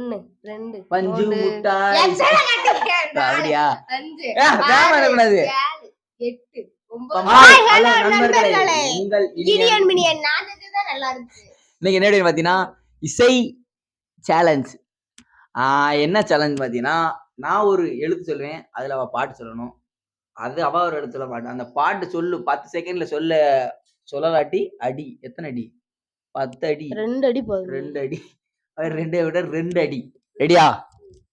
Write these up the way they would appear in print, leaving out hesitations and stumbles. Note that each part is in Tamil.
1 2 பஞ்சு 3 முட்டாய் எத்தனை கட்டிருக்கேன் அப்படியா 5 வேம 6 கூடாது 7 8 9 ஹாய் ஹலோ நண்பர்களே நண்பர்களே உங்கள் இனியன் மினியன் நான் தான் நல்லா இருந்துச்சு. இன்னைக்கு என்ன வீடியோ பாத்தீங்கன்னா இசை சேலஞ்ச். என்ன சேலஞ்ச் பாத்தீங்கன்னா நான் ஒரு எழுத்து சொல்லுவேன், அதுல அவ பாட்டு சொல்லணும். அது அவ ஒரு எழுத்துல பாட்டு. அந்த பாட்டு சொல்லு 10 செகண்ட்ல சொல்லலாட்டி அடி. எத்தனை அடி? 10 அடி. 2 அடி போதும். 2 அடி. 2 விட 2 அடி. ரெடியா?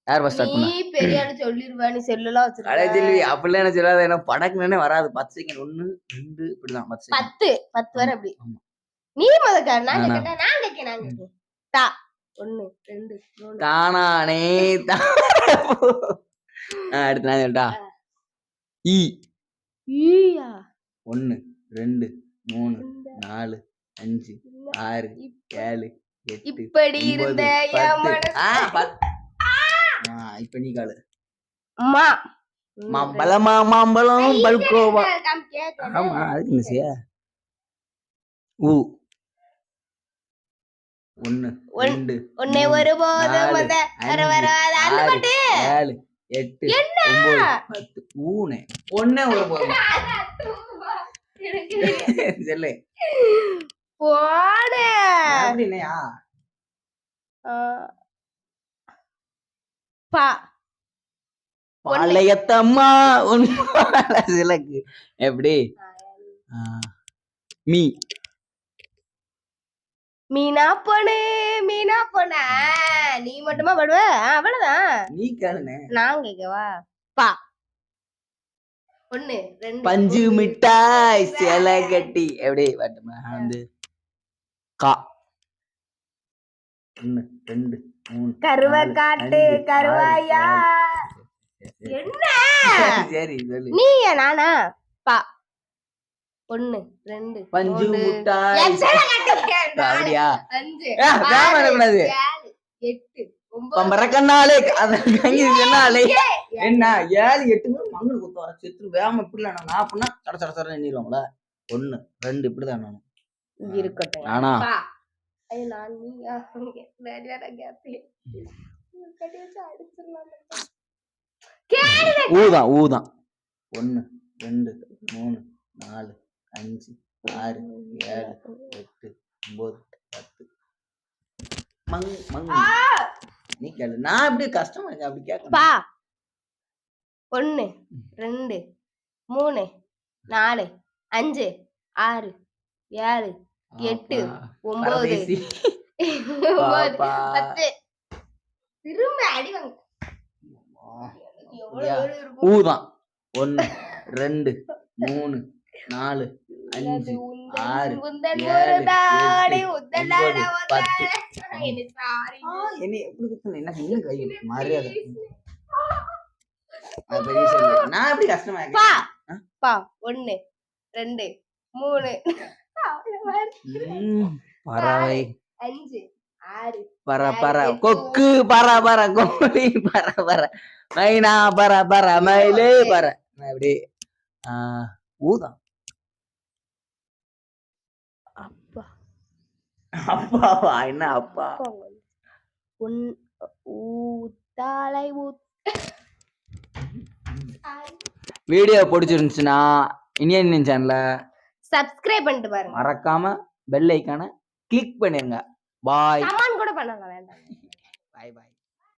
யார் ஃபர்ஸ்ட் ஸ்டார்ட் பண்ணா? நீ பெரிய ஆளு சொல்லிருவ, நீ செல்லலாம் வச்சிருக்க. அட ஜில்லி அப்படிலாம் என்ன சொல்லாத, ஏன்னா படக்குனே வராது. 10 செகண்ட் 1 2 இப்படிதான் 10 செகண்ட். 10 வர அப்படி. ஆமா. நீ முதல்ல நான் கேட்கிறேன். தா 1 2 3 தானானே அடுத்து நான் சொல்லிட்டா ஈ. ஈயா 1 2 3 4 5 6 7 8 இப்படி இருந்த என் மனசு. இப்ப நீ காலு. அம்மா மாம்பழம் பல்கோவா. ஆமா அதுக்கு என்ன செய்ய? ஊ 1 2 ஒன்னே ஒருபோதும் அந்த வராத அந்த பாட்டு 7 8 9 10 ஊனே ஒண்ணே ஒருபோதும் சொல்லு போடு அப்படினேயா பா பாளையத்தம்மா சிலக்கு எப்படி? மீ மீனா பொண்ணு நீ மட்டுமா பாடுவ? அவ்வளவுதான். நீ கேளுனே நான் கேக்கவா? பா 1 2 பஞ்சு மிட்டாய் சேலை கட்டி எப்படி பாட்டுமா வந்து கா 1 2 3 கருவ காட்டு கருவாயா. என்ன சரி சொல்லு. நீயா நானா? பா 1 2 பஞ்சு முட்டாய் அப்படியா? 5 வேம கூடாது. 7 8 9 பம்பரக்கண்ணாலே அத கங்கி சொன்னாலே என்ன 7 8 மங்கல் குத்து வர செத்து வேம இப்படி நான் அப்படின்னா சட சட சட எண்ணிடுவாங்களா? 1 2 இப்படிதான் நானும் இருக்கட்டும். ஆனா ஐயோ நான் நீயா நேடியா கேப்பே கட்டி வச்சு அடிச்சிரலாம். ஊதான் 1 2 3 4 5 6 7 8 9 10 மங் நீ கேளு. நான் அப்படி கஷ்டமா இருக்கு அப்படி கேட்க. பா 1 2 3 4 5 6 7 8 9 10 திரும்ப அடி வாங்க. ஊதான் 1 2 3 4 5 6 7 8 என்ன எப்படி குத்துன என்ன என்ன கை மரியாதை. நான் எப்படி கஷ்டமா பா பா 1 2 3 பறவை 5 6 பர கொக்கு பர கோழி பர மைனா பர மயிலே பர அப்படி ஊதான். அப்பா அப்பாவா என்ன அப்பா? ஊத்தாலை வீடியோ பிடிச்சிருந்துச்சுன்னா இனியன் சேனலை சப்ஸ்கிரைப் பண்ணிட்டு பாருங்க. மறக்காம பெல் ஐக்கானை கிளிக் பண்ணிருங்க. பாய். கமெண்ட் கூட பண்ணலாம் வேண்டாம். பாய் பாய்.